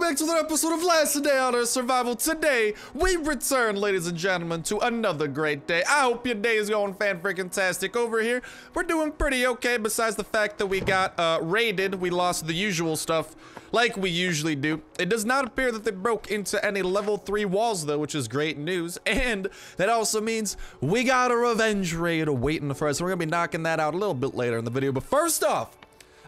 back to another episode of Last Day on Earth Survival. Today, we return, ladies and gentlemen, to another great day. I hope your day is going fan-freaking-tastic over here. We're doing pretty okay, besides the fact that we got raided. We lost the usual stuff, like we usually do. It does not appear that they broke into any level 3 walls, though, which is great news. And that also means we got a revenge raid waiting for us. We're gonna be knocking that out a little bit later in the video. But first off,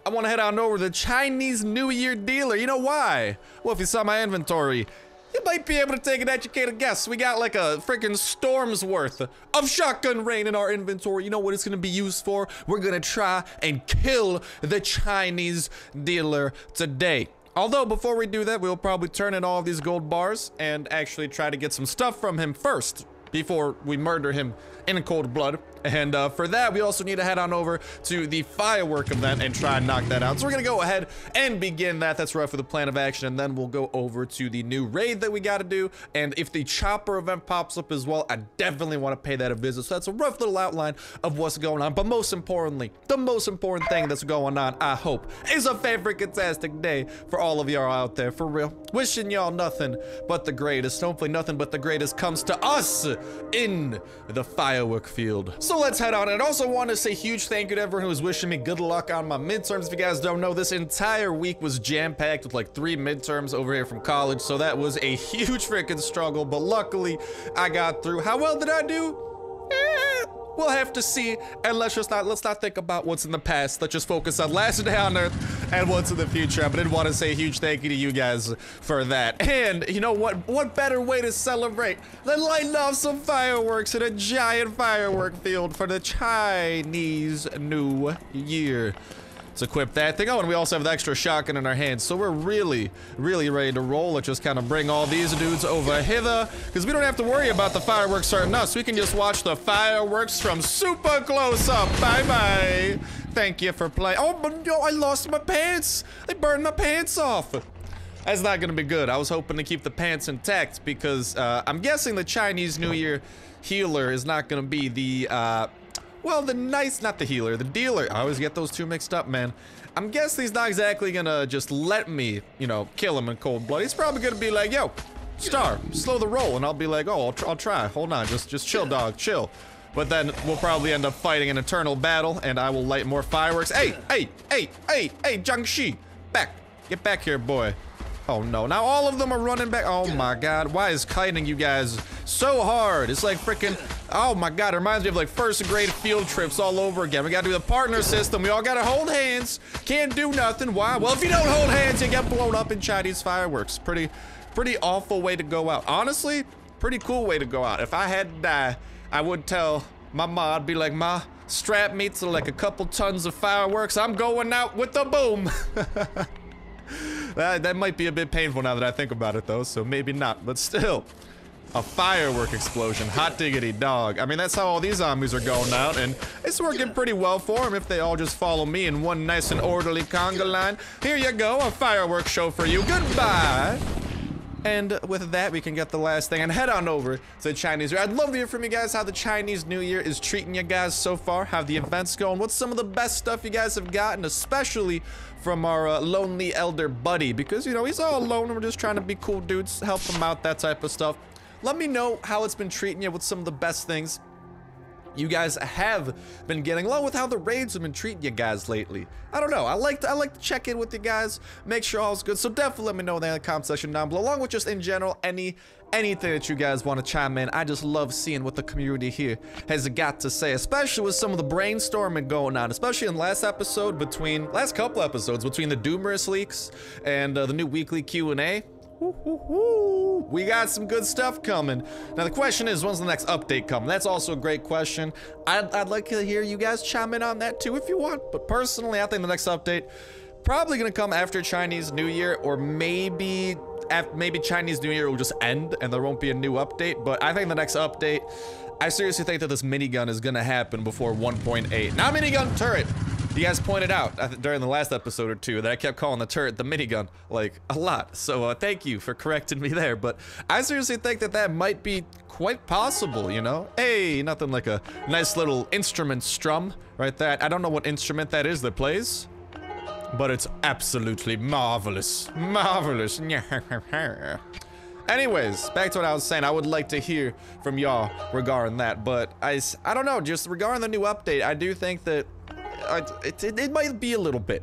I want to head on over to the Chinese New Year dealer. You know why? Well, if you saw my inventory, you might be able to take an educated guess. We got like a freaking storm's worth of shotgun rain in our inventory. You know what it's going to be used for? We're going to try and kill the Chinese dealer today. Although, before we do that, we'll probably turn in all of these gold bars and actually try to get some stuff from him first before we murder him in cold blood. And for that, we also need to head on over to the firework event and try and knock that out. So we're gonna go ahead and begin that. That's roughly the plan of action. And then we'll go over to the new raid that we gotta do. And if the chopper event pops up as well, I definitely want to pay that a visit. So that's a rough little outline of what's going on. But most importantly, the most important thing that's going on, I hope, is a fan-freaking-tastic day for all of y'all out there. For real. Wishing y'all nothing but the greatest. Hopefully nothing but the greatest comes to us in the firework field. So let's head on. And I also want to say huge thank you to everyone who was wishing me good luck on my midterms. If you guys don't know, this entire week was jam-packed with like 3 midterms over here from college, so that was a huge freaking struggle, but luckily I got through. How well did I do? We'll have to see, and let's not think about what's in the past. Let's just focus on Last Day on Earth and what's in the future. I did want to say a huge thank you to you guys for that. And you know what better way to celebrate than lighting off some fireworks in a giant firework field for the Chinese New Year. Let's equip that thing. Oh, and we also have the extra shotgun in our hands, so we're really ready to roll. Let's just kind of bring all these dudes over hither, because we don't have to worry about the fireworks hurting us. We can just watch the fireworks from super close up. Bye-bye. Thank you for playing. Oh, but no, I lost my pants. They burned my pants off. That's not gonna be good. I was hoping to keep the pants intact, because I'm guessing the Chinese New Year healer is not gonna be the, well, not the healer, the dealer. I always get those two mixed up, man. I'm guessing he's not exactly gonna just let me, you know, kill him in cold blood. He's probably gonna be like, yo, Star, slow the roll. And I'll be like, oh, I'll try. Hold on, just chill, dog, chill. But then we'll probably end up fighting an eternal battle, and I will light more fireworks. Hey, Jiangxi, get back here, boy. Oh no, now all of them are running back. Oh my god, why is kiting you guys so hard? It's like freaking, oh my god, it reminds me of like first grade field trips all over again. We gotta do the partner system. We all gotta hold hands. Can't do nothing. Why? Well, if you don't hold hands, you get blown up in Chinese fireworks. Pretty awful way to go out. Honestly, pretty cool way to go out. If I had to die, I would tell my ma, I'd be like, Ma, strap me to like a couple tons of fireworks. I'm going out with the boom. That might be a bit painful now that I think about it, though, so maybe not. But still, a firework explosion. Hot diggity dog. I mean, that's how all these zombies are going out, and it's working pretty well for them if they all just follow me in one nice and orderly conga line. Here you go, a fireworks show for you. Goodbye. And with that, we can get the last thing and head on over to the Chinese New Year. I'd love to hear from you guys how the Chinese New Year is treating you guys so far, how the events going, what's some of the best stuff you guys have gotten, especially from our lonely elder buddy, because, you know, he's all alone and we're just trying to be cool dudes, help him out, that type of stuff. Let me know how it's been treating you, with some of the best things you guys have been getting, along with how the raids have been treating you guys lately. I don't know, I like to check in with you guys, make sure all's good, so definitely let me know that in the comment section down below, along with just in general anything that you guys want to chime in. I just love seeing what the community here has got to say, especially with some of the brainstorming going on, especially in the last couple episodes between the Doomerous leaks and the new weekly Q&A. We got some good stuff coming. Now the question is, when's the next update coming? That's also a great question. I'd like to hear you guys chime in on that too if you want, but personally I think the next update probably gonna come after Chinese New Year, or maybe Chinese New Year will just end and there won't be a new update. But I think the next update, I seriously think that this minigun is gonna happen before 1.8. Now minigun turret. You guys pointed out during the last episode or two that I kept calling the turret the minigun, like, a lot. So thank you for correcting me there. But I seriously think that might be quite possible, you know? Hey, nothing like a nice little instrument strum right there. I don't know what instrument that is that plays. but it's absolutely marvelous. Marvelous. Anyways, back to what I was saying. I would like to hear from y'all regarding that, but I don't know, just regarding the new update, I do think that it might be a little bit.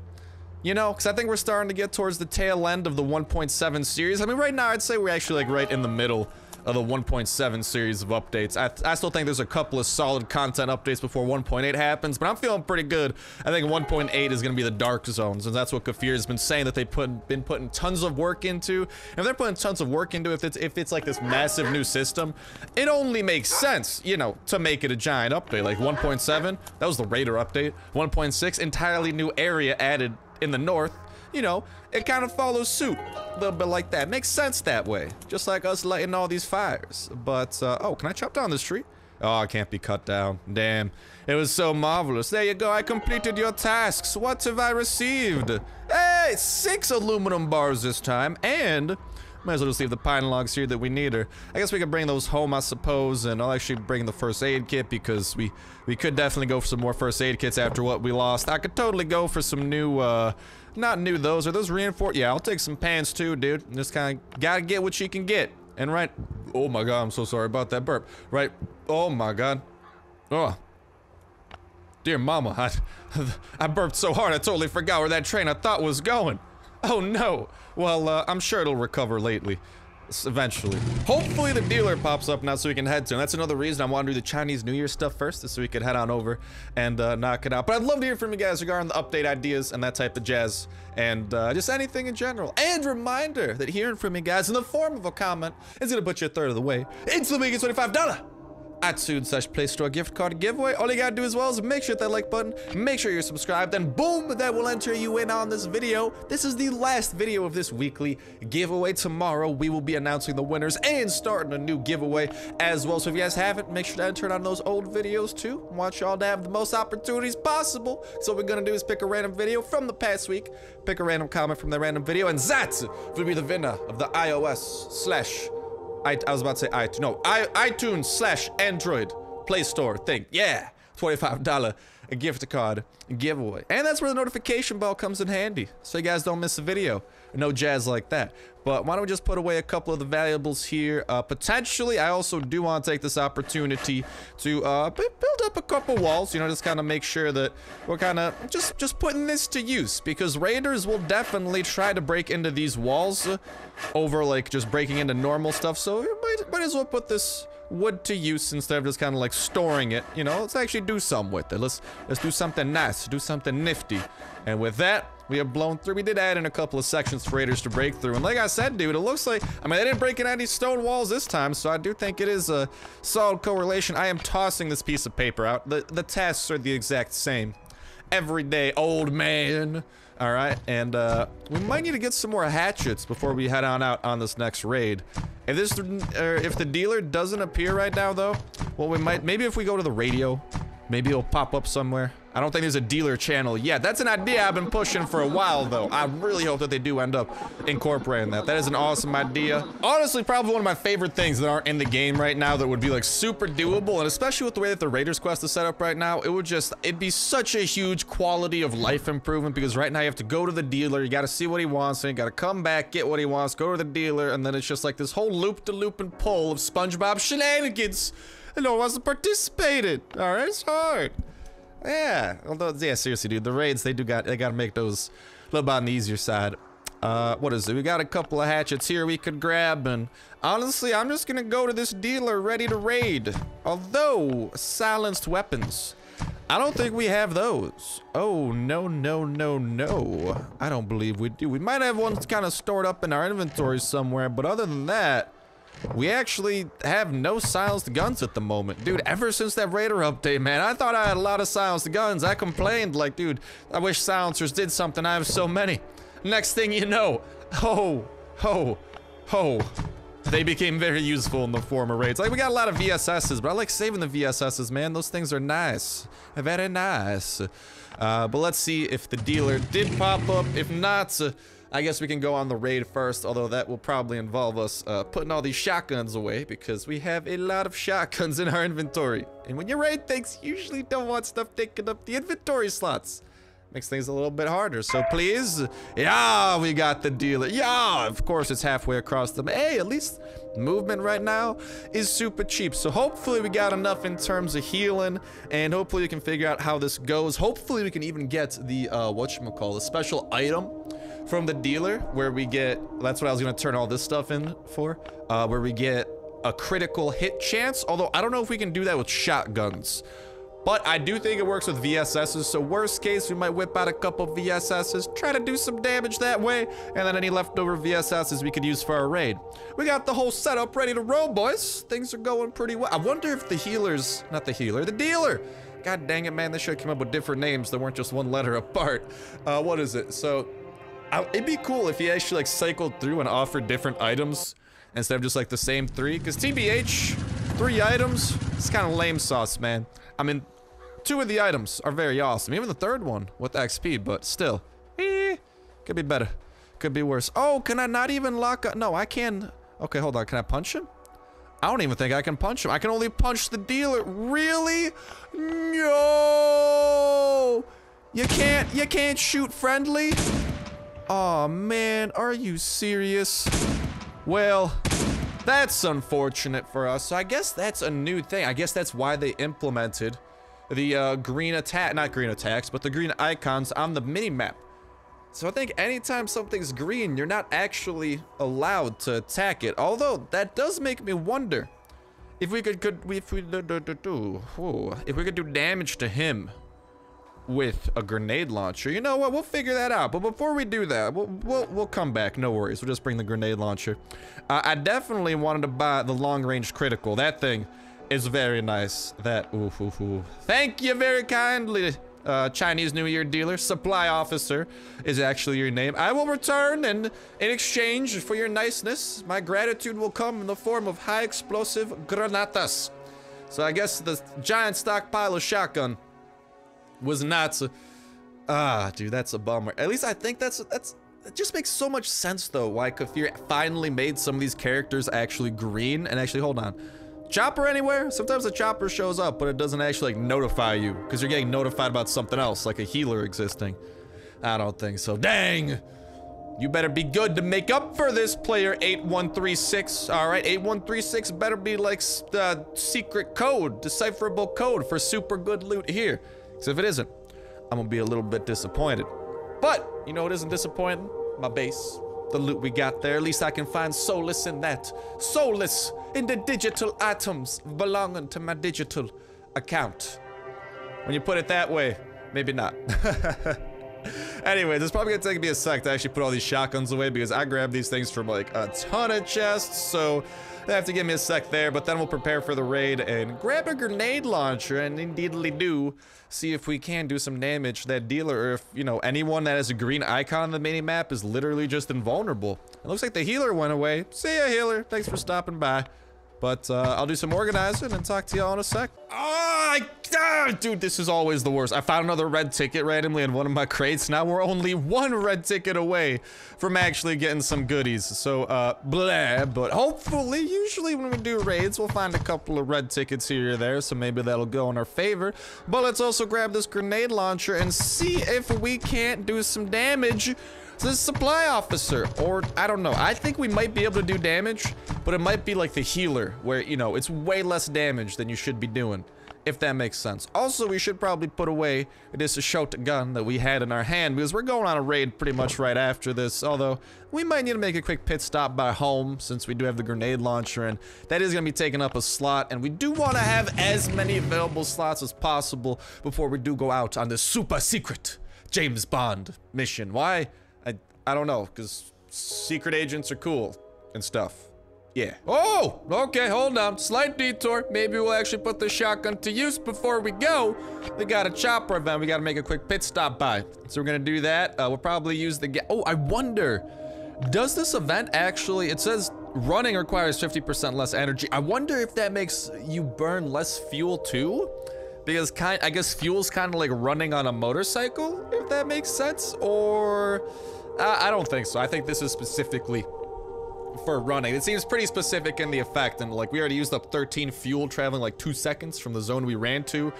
You know, because I think we're starting to get towards the tail end of the 1.7 series. I mean, right now, I'd say we're actually, like, right in the middle of the 1.7 series of updates. I still think there's a couple of solid content updates before 1.8 happens, but I'm feeling pretty good. I think 1.8 is going to be the dark zones, and that's what Kafir has been saying that they've been putting tons of work into. And if they're putting tons of work into it, if it's like this massive new system, it only makes sense, you know, to make it a giant update. Like 1.7, that was the Raider update. 1.6, entirely new area added in the north. You know, it kind of follows suit a little bit like that. Makes sense that way. Just like us lighting all these fires. But, oh, can I chop down this tree? Oh, it can't be cut down. Damn. It was so marvelous. There you go. I completed your tasks. What have I received? Hey, 6 aluminum bars this time. And might as well just leave the pine logs here that we need her. I guess we could bring those home, I suppose, and I'll actually bring the first aid kit because we could definitely go for some more first aid kits after what we lost. I could totally go for some new, not new those. Are those reinforced? Yeah, I'll take some pants too, dude. Just kind of gotta get what you can get. And right, oh my god, I'm so sorry about that burp. Right, oh my god. Oh. Dear mama, I burped so hard I totally forgot where that train I thought was going. Oh no. Well, I'm sure it'll recover lately. Eventually. Hopefully the dealer pops up now so we can head to. And that's another reason I want to do the Chinese New Year stuff first, is so we could head on over and knock it out. But I'd love to hear from you guys regarding the update ideas and that type of jazz. And just anything in general. And reminder that hearing from you guys in the form of a comment is going to put you a third of the way. It's the biggest $25 iTunes/Play Store gift card giveaway. All you gotta do as well is make sure hit that like button, make sure you're subscribed, and boom, that will enter you in on this video. This is the last video of this weekly giveaway. Tomorrow, we will be announcing the winners and starting a new giveaway as well. So if you guys haven't, make sure to enter it on those old videos too. I want y'all to have the most opportunities possible. So what we're gonna do is pick a random video from the past week, pick a random comment from the random video, and that will be the winner of the iTunes/Android Play Store thing. Yeah, $25 gift card giveaway. And that's where the notification bell comes in handy, so you guys don't miss a video. No jazz like that. But why don't we just put away a couple of the valuables here. Potentially, I also do want to take this opportunity to build up a couple walls, you know, just kind of make sure that we're kind of just putting this to use, because raiders will definitely try to break into these walls over like just breaking into normal stuff. So we might as well put this wood to use instead of just kind of like storing it. You know, let's actually do something with it. Let's do something nice, do something nifty. And with that, we have blown through. We did add in a couple of sections for raiders to break through. And like I said, dude, it looks like, I mean, they didn't break in any stone walls this time, so I do think it is a solid correlation. I am tossing this piece of paper out. The tasks are the exact same every day, old man. All right, and we might need to get some more hatchets before we head on out on this next raid. If the dealer doesn't appear right now, though, well, we might, maybe if we go to the radio, maybe it'll pop up somewhere. I don't think there's a dealer channel yet. That's an idea I've been pushing for a while, though. I really hope that they do end up incorporating that. That is an awesome idea. Honestly, probably one of my favorite things that aren't in the game right now that would be like super doable, and especially with the way that the Raiders quest is set up right now, it'd be such a huge quality of life improvement, because right now you have to go to the dealer, you gotta see what he wants, and you gotta come back, get what he wants, go to the dealer, and then it's just like this whole loop-de-loop and pull of SpongeBob shenanigans. And no one wants to participate in. All right, it's hard. Yeah, although, yeah, seriously, dude, the raids, they gotta make those a little bit on the easier side. What is it? We got a couple of hatchets here we could grab, and honestly, I'm just gonna go to this dealer ready to raid. Although, silenced weapons, I don't think we have those. Oh, no, no, no, no. I don't believe we do. We might have one kind of stored up in our inventory somewhere, but other than that, we actually have no silenced guns at the moment. Dude, ever since that Raider update, man, I thought I had a lot of silenced guns. I complained, like, dude, I wish silencers did something. I have so many. Next thing you know, they became very useful in the former raids. Like, we got a lot of VSSs, but I like saving the VSSs, man. Those things are nice. Very nice. But let's see if the dealer did pop up. If not, I guess we can go on the raid first, although that will probably involve us putting all these shotguns away, because we have a lot of shotguns in our inventory. And when you raid things, you usually don't want stuff taking up the inventory slots. makes things a little bit harder. So please, yeah, we got the dealer. Yeah, of course it's halfway across the, hey, at least movement right now is super cheap. So hopefully we got enough in terms of healing, and hopefully we can figure out how this goes. Hopefully we can even get the, whatchamacallit, the special item from the dealer where we get, that's what I was gonna turn all this stuff in for, where we get a critical hit chance. Although I don't know if we can do that with shotguns. But I do think it works with VSSs, so worst case, we might whip out a couple VSSs, try to do some damage that way, and then any leftover VSSs we could use for our raid. We got the whole setup ready to roll, boys. Things are going pretty well. I wonder if the healers, not the healer, the dealer. God dang it, man, they should have come up with different names that weren't just one letter apart. What is it? So, it'd be cool if he actually like cycled through and offered different items instead of just like the same 3, because TBH, 3 items, it's kind of lame sauce, man. I mean, 2 of the items are very awesome. Even the 3rd one with XP, but still. Could be better. Could be worse. Oh, can I not even lock up? No, I can. Okay, hold on. Can I punch him? I don't even think I can punch him. I can only punch the dealer. Really? No! You can't shoot friendly? Oh man, are you serious? Well, that's unfortunate for us. So I guess that's a new thing. I guess that's why they implemented the green attack, not green attacks, but the green icons on the mini-map. So I think anytime something's green, you're not actually allowed to attack it. Although that does make me wonder if we could do damage to him with a grenade launcher. You know what? We'll figure that out. But before we do that, we'll come back. No worries. We'll just bring the grenade launcher. I definitely wanted to buy the long-range critical. That thing is very nice. That Thank you very kindly, Chinese New Year dealer. Supply officer is actually your name. I will return, and in exchange for your niceness, my gratitude will come in the form of high explosive granatas. So I guess the giant stockpile of shotgun was not dude, that's a bummer. At least I think that's it just makes so much sense though why Kafir finally made some of these characters actually green. And actually, hold on, chopper anywhere? Sometimes the chopper shows up but it doesn't actually like notify you because you're getting notified about something else, like a healer existing. I don't think so. Dang, you better be good to make up for this, player 8136. All right, 8136 better be like secret code, decipherable code for super good loot here. So if it isn't, I'm gonna be a little bit disappointed. But, you know what isn't disappointing? My base. The loot we got there. At least I can find solace in that. Solace in the digital items belonging to my digital account. When you put it that way, maybe not. Anyways, it's probably gonna take me a sec to actually put all these shotguns away because I grabbed these things from like a ton of chests, so they have to give me a sec there, but then we'll prepare for the raid and grab a grenade launcher and indeedly do see if we can do some damage to that dealer, or if, you know, anyone that has a green icon on the mini-map is literally just invulnerable. It looks like the healer went away. See ya, healer. Thanks for stopping by. But I'll do some organizing and talk to y'all in a sec. Dude, this is always the worst. I found another red ticket randomly in one of my crates. Now we're only 1 red ticket away from actually getting some goodies. So, blah. But hopefully, usually when we do raids, we'll find a couple of red tickets here or there. So maybe that'll go in our favor. But let's also grab this grenade launcher and see if we can't do some damage to this supply officer. Or, I don't know. I think we might be able to do damage, but it might be like the healer, where, you know, it's way less damage than you should be doing, if that makes sense. Also, we should probably put away this shotgun that we had in our hand, because we're going on a raid pretty much right after this. Although, we might need to make a quick pit stop by home, since we do have the grenade launcher, and that is going to be taking up a slot. And we do want to have as many available slots as possible before we do go out on this super secret James Bond mission. Why? I don't know, because secret agents are cool and stuff. Yeah. Oh, okay, hold on. Slight detour. Maybe we'll actually put the shotgun to use before we go. We got a chopper event we got to make a quick pit stop by. So we're going to do that. We'll probably use the oh, I wonder, does this event actually, it says running requires 50% less energy. I wonder if that makes you burn less fuel too? Because I guess fuel's kind of like running on a motorcycle, if that makes sense. Or I don't think so. I think this is specifically for running. It seems pretty specific in the effect, and like we already used up 13 fuel traveling like 2 seconds from the zone we ran to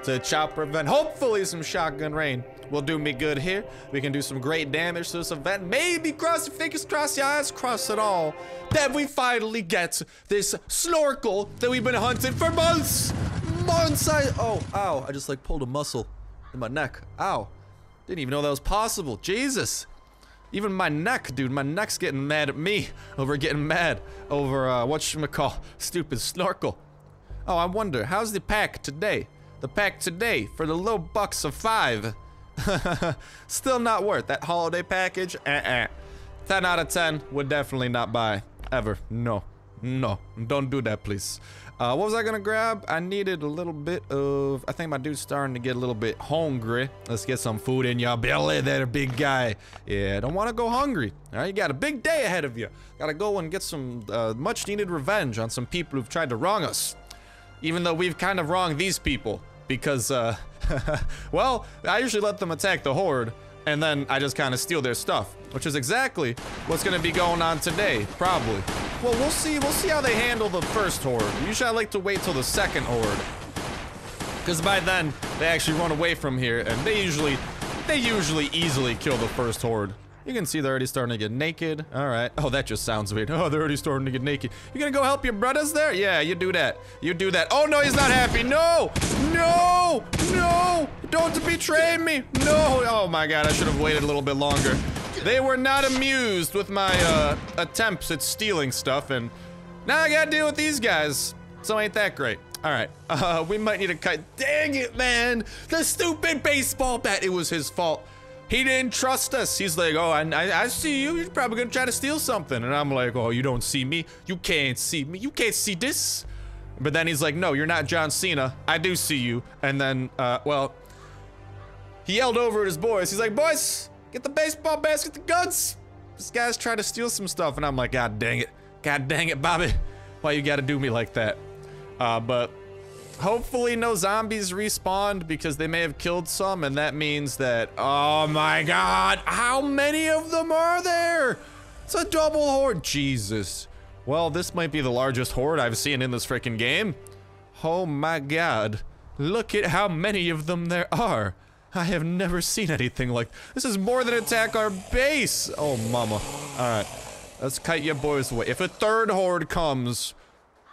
to chopper event. Hopefully some shotgun rain will do me good here. We can do some great damage to this event. Maybe cross your fingers, cross your eyes, cross it all, that we finally get this snorkel that we've been hunting for months. Oh, ow, I just like pulled a muscle in my neck. Ow, didn't even know that was possible. Jesus. Even my neck, dude, my neck's getting mad at me over getting mad over, whatchamacall, stupid snorkel. Oh, I wonder, how's the pack today? The pack today for the low bucks of 5. Still not worth that holiday package. 10 out of 10 would definitely not buy. Ever. No. No. Don't do that, please. What was I gonna grab? I needed a little bit of... I think my dude's starting to get a little bit hungry. Let's get some food in your belly there, big guy. Yeah, don't want to go hungry. All right, you got a big day ahead of you. Gotta go and get some much-needed revenge on some people who've tried to wrong us. Even though we've kind of wronged these people. Because, well, I usually let them attack the horde, and then I just kind of steal their stuff, which is exactly what's gonna be going on today, probably. Well, we'll see how they handle the first horde. Usually I like to wait till the second horde, because by then they actually run away from here, and they usually easily kill the first horde. You can see they're already starting to get naked. All right. Oh, that just sounds weird. Oh, they're already starting to get naked. You gonna go help your brothers there? Yeah, you do that. You do that. Oh, no, he's not happy. No! No! No! Don't betray me! No! Oh, my God, I should have waited a little bit longer. They were not amused with my, attempts at stealing stuff, and now I gotta deal with these guys. So ain't that great. All right. We might need to cut. Dang it, man! The stupid baseball bat. It was his fault. He didn't trust us. He's like, oh, I see you. You're probably gonna try to steal something. And I'm like, oh, you don't see me? You can't see me. You can't see this. But then he's like, no, you're not John Cena. I do see you. And then, well, he yelled over at his boys. He's like, boys, get the baseball bats, get the guns. This guy's trying to steal some stuff. And I'm like, God dang it. God dang it, Bobby. Why you gotta do me like that? But hopefully no zombies respawned, because they may have killed some, and that means that, oh my God, how many of them are there? It's a double horde. Jesus. Well, this might be the largest horde I've seen in this freaking game. Oh my God. Look at how many of them there are. I have never seen anything like this. Is more than attack our base. Oh mama. All right, let's kite your boys away. If a third horde comes,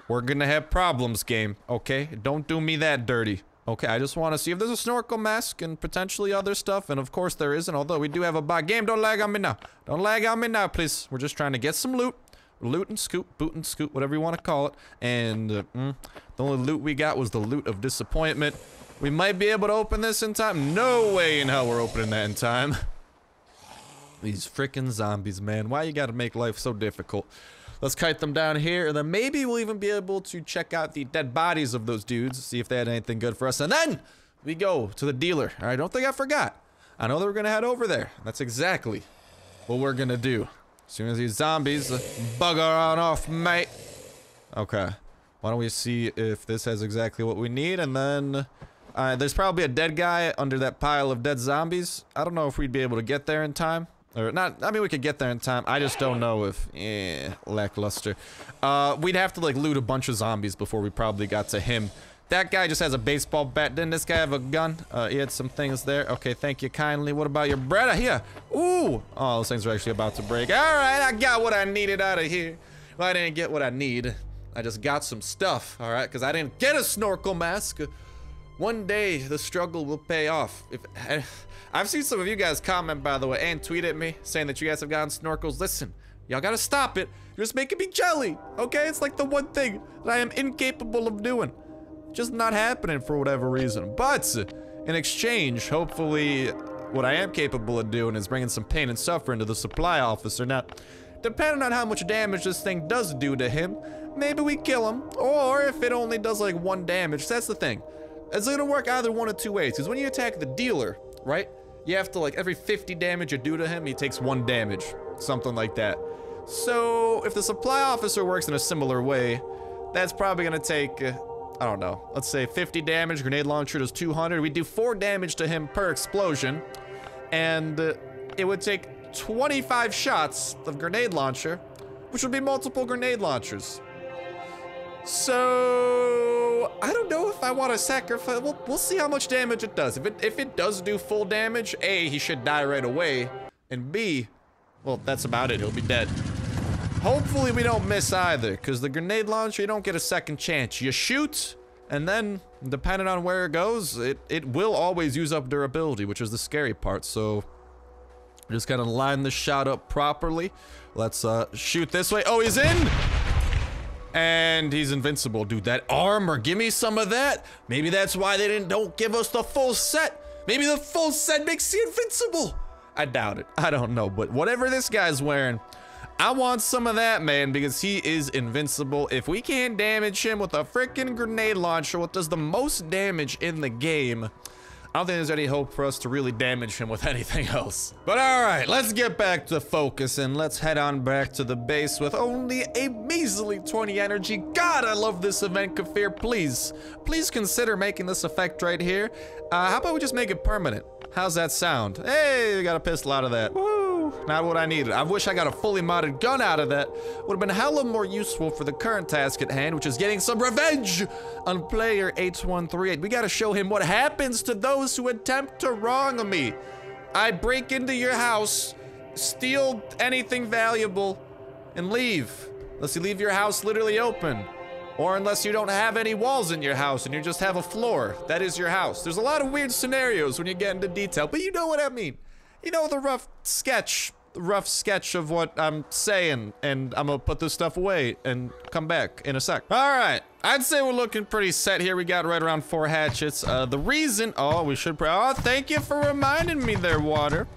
we're gonna have problems, game, okay? Don't do me that dirty. Okay, I just want to see if there's a snorkel mask and potentially other stuff, and of course there isn't, although we do have a bot. Game, don't lag on me now. Don't lag on me now, please. We're just trying to get some loot. Loot and scoot, boot and scoot, whatever you want to call it. And the only loot we got was the loot of disappointment. We might be able to open this in time. No way in hell we're opening that in time. These freaking zombies, man. Why you gotta make life so difficult? Let's kite them down here, and then maybe we'll even be able to check out the dead bodies of those dudes, see if they had anything good for us, and then we go to the dealer. All right, don't think I forgot. I know that we're gonna head over there. That's exactly what we're gonna do. As soon as these zombies bugger on off, mate. Okay, why don't we see if this has exactly what we need, and then there's probably a dead guy under that pile of dead zombies. I don't know if we'd be able to get there in time. Or not, I mean, we could get there in time. I just don't know if, lackluster. We'd have to, like, loot a bunch of zombies before we probably got to him. That guy just has a baseball bat. Didn't this guy have a gun? He had some things there. Okay, thank you kindly. What about your bread? Here. Ooh. Oh, those things are actually about to break. All right, I got what I needed out of here. Well, I didn't get what I need. I just got some stuff, all right? Because I didn't get a snorkel mask. One day, the struggle will pay off. I've seen some of you guys comment, by the way, and tweet at me saying that you guys have gotten snorkels. Listen, y'all gotta stop it. You're just making me jelly, okay? It's like the one thing that I am incapable of doing. Just not happening for whatever reason. But in exchange, hopefully, what I am capable of doing is bringing some pain and suffering to the supply officer. Now, depending on how much damage this thing does do to him, maybe we kill him. Or if it only does like 1 damage, that's the thing. It's gonna work either one of 2 ways. Because when you attack the dealer, right? You have to, like, every 50 damage you do to him, he takes 1 damage. Something like that. So, if the supply officer works in a similar way, that's probably gonna take, I don't know, let's say 50 damage, grenade launcher does 200. We do 4 damage to him per explosion. And it would take 25 shots of grenade launcher, which would be multiple grenade launchers. So So I don't know if I want to sacrifice. We'll see how much damage it does. If it does do full damage, A, he should die right away, and B, well, that's about it. He'll be dead. Hopefully we don't miss either, because the grenade launcher, you don't get a second chance. You shoot, and then depending on where it goes, it will always use up durability, which is the scary part. So just kind of line the shot up properly. Let's shoot this way. Oh, he's in. And he's invincible. Dude, that armor, give me some of that. Maybe that's why they don't give us the full set. Maybe the full set makes you invincible. I doubt it. I don't know. But whatever this guy's wearing, I want some of that, man, because he is invincible. If we can't damage him with a freaking grenade launcher, what does the most damage in the game, I don't think there's any hope for us to really damage him with anything else. But all right, let's get back to focus and let's head on back to the base with only a measly 20 energy. God, I love this event, Kafir. Please consider making this effect right here. How about we just make it permanent? How's that sound? Hey, we got a pistol out of that. Woo! Not what I needed. I wish I got a fully modded gun out of that. Would have been hella more useful for the current task at hand, which is getting some revenge on player 8138. We gotta show him what happens to those who attempt to wrong me. I break into your house, steal anything valuable, and leave. Unless you leave your house literally open. Or unless you don't have any walls in your house and you just have a floor. That is your house. There's a lot of weird scenarios when you get into detail, but you know what I mean. You know the rough sketch of what I'm saying, and I'm gonna put this stuff away and come back in a sec. All right, I'd say we're looking pretty set here. We got right around 4 hatchets. The reason, thank you for reminding me there, Water.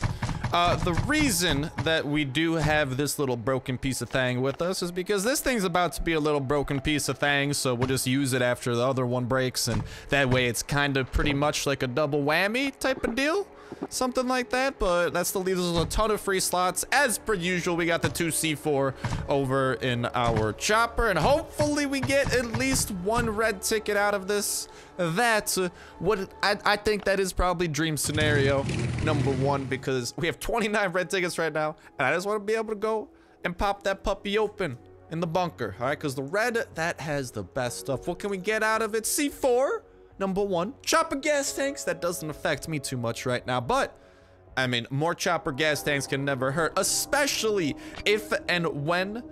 The reason that we do have this little broken piece of thing with us is because this thing's about to be a little broken piece of thing, so we'll just use it after the other one breaks, and that way it's kind of pretty much like a double whammy type of deal. Something like that, but that still leaves us a ton of free slots. As per usual, we got the 2 C4 over in our chopper, and hopefully we get at least 1 red ticket out of this. That's what I think that is probably dream scenario number 1, because we have 29 red tickets right now, and I just want to be able to go and pop that puppy open in the bunker, all right? Because the red, that has the best stuff. What can we get out of it? C4. Number 1, chopper gas tanks. That doesn't affect me too much right now, but I mean, more chopper gas tanks can never hurt, especially if and when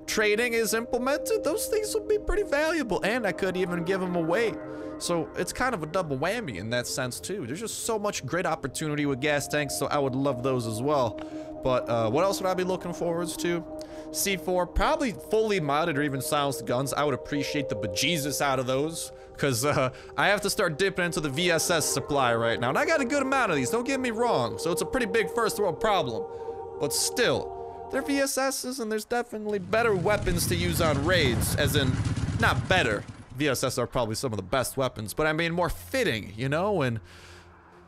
trading is implemented. Those things will be pretty valuable, and I could even give them away. So it's kind of a double whammy in that sense too. There's just so much great opportunity with gas tanks, so I would love those as well. But what else would I be looking forwards to? C4, probably fully modded or even silenced guns. I would appreciate the bejesus out of those, because I have to start dipping into the VSS supply right now. And I got a good amount of these, don't get me wrong. So it's a pretty big first world problem. But still, they're VSSs, and there's definitely better weapons to use on raids. As in, not better. VSS are probably some of the best weapons, but I mean more fitting, you know? And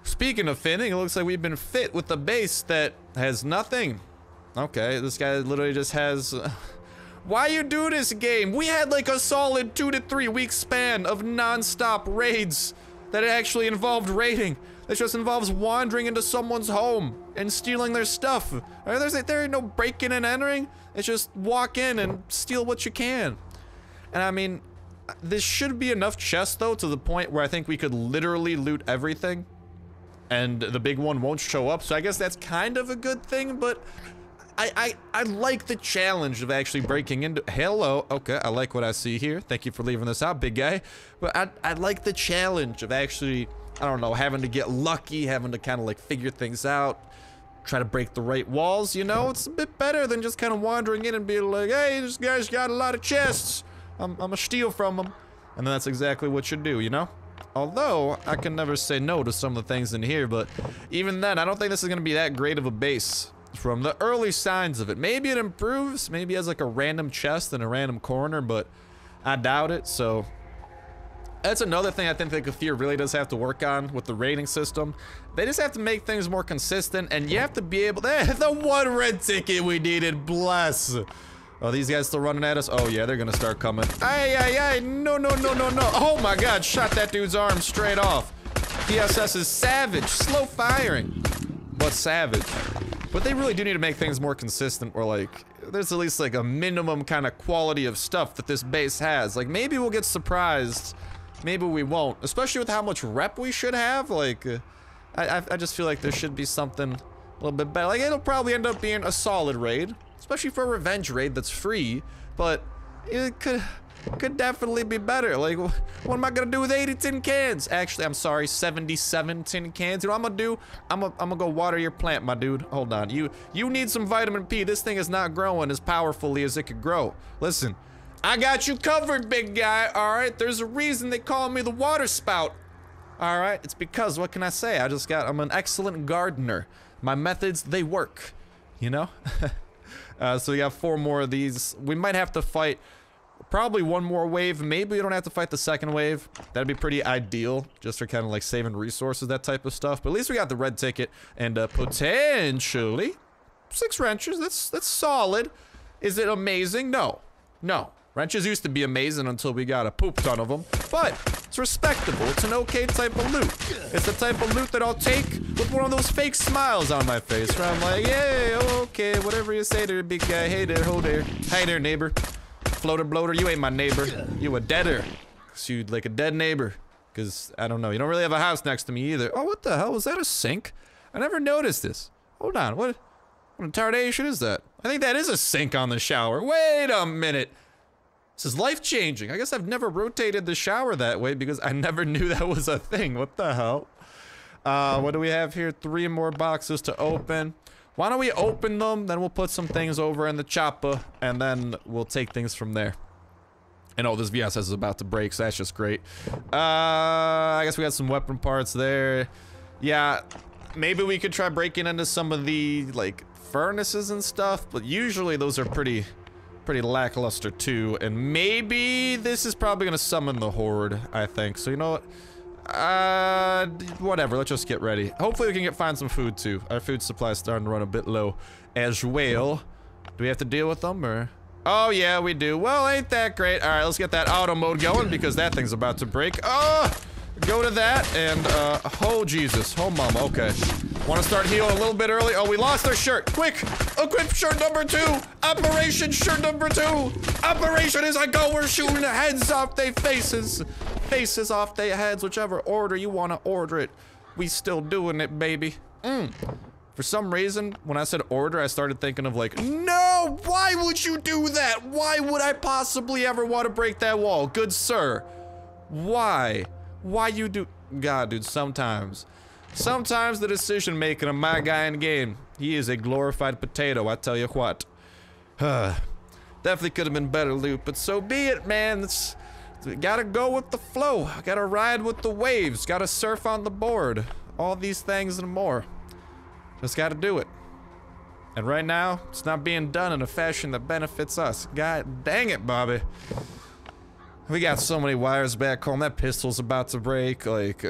speaking of fitting, it looks like we've been fit with a base that has nothing. Okay, this guy literally just has... Why you do this game? We had like a solid 2 to 3 week span of non-stop raids that actually involved raiding. It just involves wandering into someone's home and stealing their stuff. There ain't no breaking and entering. It's just walk in and steal what you can. And I mean, this should be enough chests though, to the point where I think we could literally loot everything and the big one won't show up. So I guess that's kind of a good thing, but I like the challenge of actually breaking into... Hello. Okay, I like what I see here. Thank you for leaving this out, big guy. But I like the challenge of actually, I don't know, having to get lucky, having to kind of like figure things out, try to break the right walls, you know? It's a bit better than just kind of wandering in and being like, hey, this guy's got a lot of chests. I'm gonna steal from him. And then that's exactly what you do, you know? Although, I can never say no to some of the things in here, but even then, I don't think this is gonna be that great of a base. From the early signs of it. Maybe it improves, maybe it has like a random chest in a random corner, but I doubt it. So that's another thing I think that Kafir really does have to work on with the rating system. They just have to make things more consistent, and you have to be able to... The 1 red ticket we needed, bless. Oh, these guys still running at us? Oh yeah, they're gonna start coming. Ay, no. Oh my god, shot that dude's arm straight off. PSS is savage, slow firing, but savage. But they really do need to make things more consistent, or like, there's at least like a minimum kind of quality of stuff that this base has. Like maybe we'll get surprised maybe we won't. Especially with how much rep we should have. Like, I just feel like there should be something a little bit better. Like, it'll probably end up being a solid raid. Especially for a revenge raid that's free. But it could definitely be better. Like, what am I gonna do with 80 tin cans? Actually, I'm sorry, 77 tin cans. You know what I'm gonna do? I'm gonna go water your plant, my dude. Hold on. You need some vitamin P. This thing is not growing as powerfully as it could grow. Listen, I got you covered, big guy. All right, there's a reason they call me the water spout. All right, it's because, what can I say? I'm an excellent gardener. My methods, they work, you know? So we got 4 more of these. We might have to fight probably one more wave. Maybe we don't have to fight the second wave. That'd be pretty ideal, just for kind of like saving resources, that type of stuff. But at least we got the red ticket and potentially 6 wrenches. That's solid. Is it amazing? No. Wrenches used to be amazing until we got a poop ton of them. But it's respectable. It's an okay type of loot. It's the type of loot that I'll take with one of those fake smiles on my face where I'm like, yay, okay, whatever you say there, big guy. Hey there, ho there. Hey there, neighbor. Floater bloater, you ain't my neighbor. You a deader. Cause you like a dead neighbor. Cause I don't know, you don't really have a house next to me either. Oh, what the hell? Was that a sink? I never noticed this. Hold on, what in tarnation is that? I think that is a sink on the shower. Wait a minute. This is life-changing. I guess I've never rotated the shower that way because I never knew that was a thing. What the hell? What do we have here? 3 more boxes to open. Why don't we open them, then we'll put some things over in the chopper, and then we'll take things from there. And oh, this VSS is about to break, so that's just great. I guess we got some weapon parts there. Yeah, maybe we could try breaking into some of the, like, furnaces and stuff, but usually those are pretty lackluster too. And maybe this is probably gonna summon the horde, I think. So you know what? Whatever, let's just get ready. Hopefully we can find some food too. Our food supply is starting to run a bit low as well. Do we have to deal with them or? Oh yeah, we do. Well, ain't that great. All right, let's get that auto mode going because that thing's about to break. Oh, go to that and oh Jesus, oh mama, okay. Want to start healing a little bit early? Oh, we lost our shirt. Quick, equip shirt number 2. Operation shirt number 2. Operation as I go, we're shooting the heads off their faces. Faces off their heads, whichever order you want to order it. We still doing it, baby. For some reason, when I said order, I started thinking of like, no, why would you do that? Why would I possibly ever want to break that wall? Good sir. Why? Why you do? God, dude, sometimes the decision making of my guy in the game, he is a glorified potato, I tell you what. Definitely could have been better loot, but so be it, man. Gotta go with the flow. Gotta ride with the waves. Gotta surf on the board. All these things and more. Just gotta do it. And right now, it's not being done in a fashion that benefits us. God dang it, Bobby. We got so many wires back home. That pistol's about to break. Like,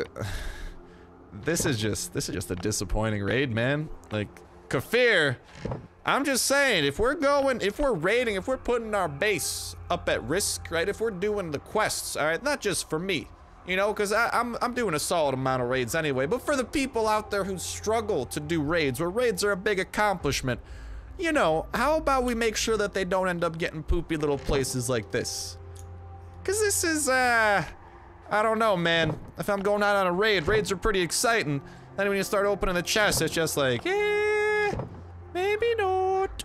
this is just a disappointing raid, man. Like, Kafir, I'm just saying, if we're raiding, if we're putting our base up at risk, right? If we're doing the quests, all right, not just for me, you know, because I'm doing a solid amount of raids anyway, but for the people out there who struggle to do raids, where raids are a big accomplishment, you know, how about we make sure that they don't end up getting poopy little places like this? Because this is, I don't know, man. If I'm going out on a raid, raids are pretty exciting. Then when you start opening the chest, it's just like, maybe not.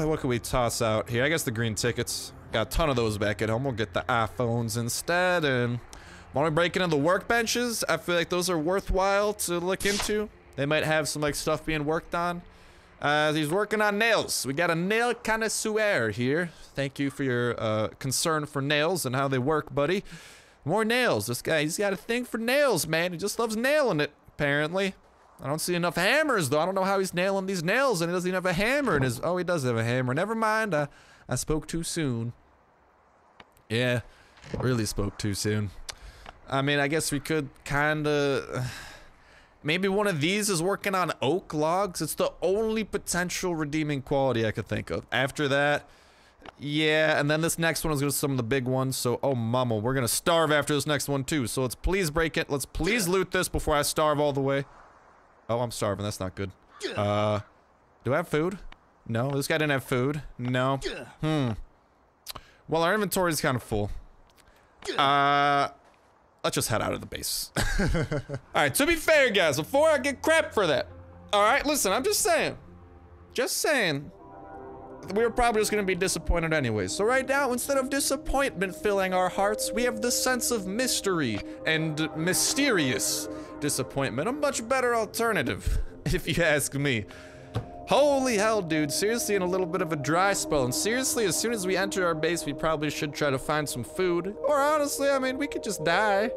What can we toss out here? I guess the green tickets. Got a ton of those back at home. We'll get the iPhones instead. And when we break into the workbenches, I feel like those are worthwhile to look into. They might have some like stuff being worked on. He's working on nails. We got a nail connoisseur here. Thank you for your concern for nails and how they work, buddy. More nails. This guy, he's got a thing for nails, man. He just loves nailing it, apparently. I don't see enough hammers, though. I don't know how he's nailing these nails, and he doesn't even have a hammer in his... Oh, he does have a hammer. Never mind. I spoke too soon. Yeah, really spoke too soon. I mean, I guess we could kinda... Maybe one of these is working on oak logs. It's the only potential redeeming quality I could think of. After that, yeah, and then this next one is gonna be some of the big ones. So, oh mama, we're gonna starve after this next one too. So let's please break it. Let's please loot this before I starve all the way. Oh, I'm starving. That's not good. Do I have food? No, this guy didn't have food. No. Well, our inventory is kind of full. Let's just head out of the base. All right, to be fair, guys, before I get crap for that, all right, listen, I'm just saying, we were probably just gonna be disappointed anyway. So right now, instead of disappointment filling our hearts, we have the sense of mystery and mysterious disappointment. A much better alternative, if you ask me. Holy hell, dude, seriously in a little bit of a dry spell. And seriously, as soon as we enter our base, we probably should try to find some food. Or honestly, I mean, we could just die.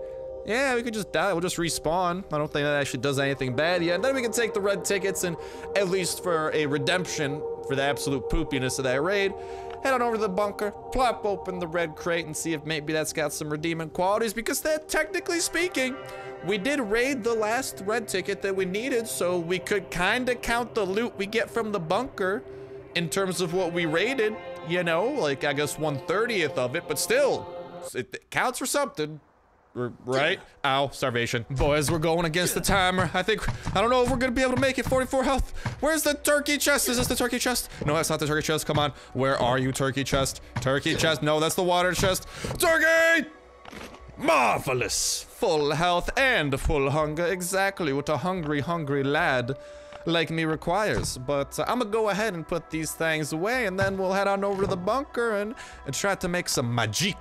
Yeah, we could just die. We'll just respawn. I don't think that actually does anything bad yet. Then we can take the red tickets and, at least for a redemption for the absolute poopiness of that raid, head on over to the bunker, plop open the red crate and see if maybe that's got some redeeming qualities, because that, technically speaking, we did raid the last red ticket that we needed, so we could kind of count the loot we get from the bunker in terms of what we raided, you know, like I guess 1/30th of it, but still, it counts for something. Right? Ow, starvation. Boys, we're going against the timer. I don't know if we're gonna be able to make it. 44 health. Where's the turkey chest? Is this the turkey chest? No, that's not the turkey chest. Come on. Where are you, turkey chest? Turkey chest. No, that's the water chest. Turkey! Marvelous. Full health and full hunger. Exactly what a hungry, hungry lad like me requires. But I'm gonna go ahead and put these things away, and then we'll head on over to the bunker and try to make some magic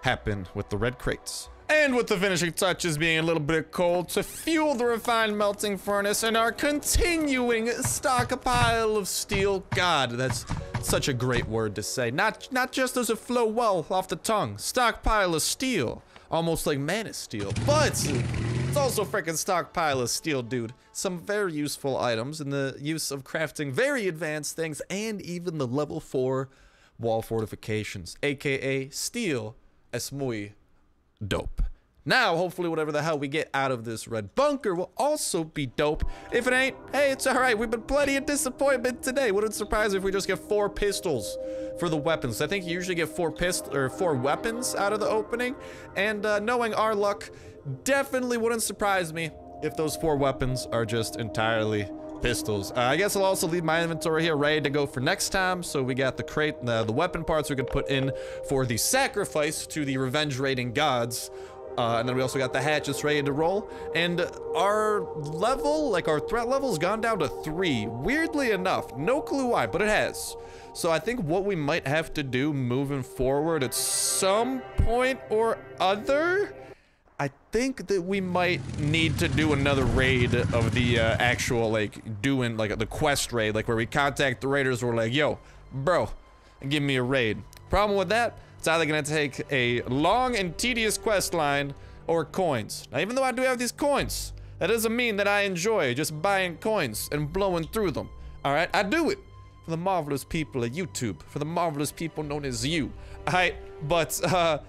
happen with the red crates. And with the finishing touches being a little bit cold to fuel the refined melting furnace and our continuing stockpile of steel. God, that's such a great word to say. Not just does it flow well off the tongue. Stockpile of steel. Almost like Man of Steel. But it's also freaking stockpile of steel, dude. Some very useful items in the use of crafting very advanced things, and even the level 4 wall fortifications, aka steel es muy dope. Now, hopefully whatever the hell we get out of this red bunker will also be dope. If it ain't, hey, it's all right. We've been plenty of disappointment today. Wouldn't surprise if we just get 4 pistols for the weapons. I think you usually get 4 weapons out of the opening. And knowing our luck, definitely wouldn't surprise me if those 4 weapons are just entirely pistols. I guess I'll also leave my inventory here ready to go for next time. So we got the crate, the weapon parts we could put in for the sacrifice to the revenge raiding gods. And then we also got the hatchets ready to roll. And our level, like our threat level, has gone down to 3. Weirdly enough, no clue why, but it has. So I think what we might have to do moving forward at some point or other, I think that we might need to do another raid of the actual, like, doing, like, the quest raid, like, where we contact the raiders, we're like, yo, bro, give me a raid. Problem with that, it's either gonna take a long and tedious quest line or coins. Now, even though I do have these coins, that doesn't mean that I enjoy just buying coins and blowing through them, all right? I do it for the marvelous people of YouTube, for the marvelous people known as you, all right? But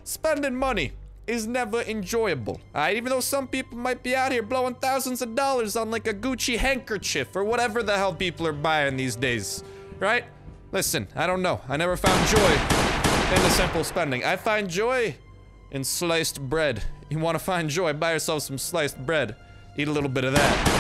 spending money is never enjoyable. Even though some people might be out here blowing thousands of dollars on like a Gucci handkerchief or whatever the hell people are buying these days, right? Listen, I don't know. I never found joy in the simple spending. I find joy in sliced bread. You want to find joy, buy yourself some sliced bread. Eat a little bit of that.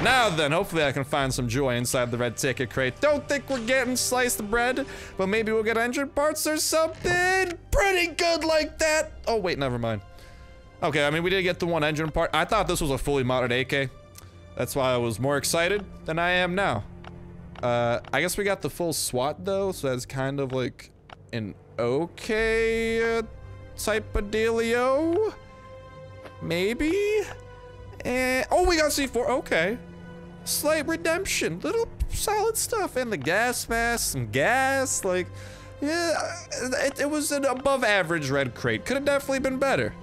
Now then, hopefully I can find some joy inside the red ticket crate. Don't think we're getting sliced bread, but maybe we'll get engine parts or something pretty good like that. Oh wait, never mind. Okay, I mean, we did get the 1 engine part. I thought this was a fully modded AK. That's why I was more excited than I am now. I guess we got the full SWAT though, so that's kind of like an okay type of dealio. Maybe? Oh, we got C4, okay. Slight redemption, little solid stuff, and the gas mask, some gas, like, yeah, it was an above average red crate. Could have definitely been better,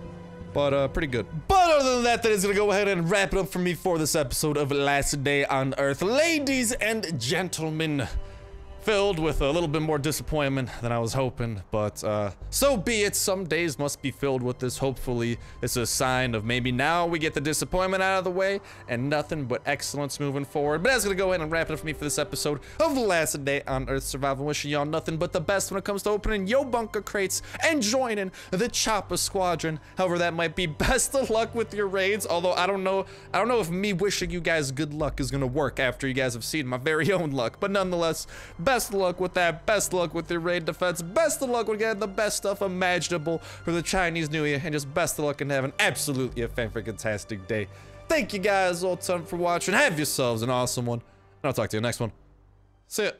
but pretty good. But other than that, that is gonna go ahead and wrap it up for me for this episode of Last Day on Earth. Ladies and gentlemen, filled with a little bit more disappointment than I was hoping, but so be it. Some days must be filled with this. Hopefully it's a sign of maybe now we get the disappointment out of the way and nothing but excellence moving forward. But that's gonna go ahead and wrap it up for me for this episode of The Last Day on Earth Survival. Wishing y'all nothing but the best when it comes to opening yo bunker crates and joining the Chopper Squadron, however that might be. Best of luck with your raids, although I don't know if me wishing you guys good luck is gonna work after you guys have seen my very own luck, but nonetheless, best best of luck with that. Best of luck with your raid defense. Best of luck with getting the best stuff imaginable for the Chinese New Year. And just best of luck in having absolutely a fan-freaking-tastic day. Thank you guys all ton for watching. Have yourselves an awesome one. And I'll talk to you next one. See ya.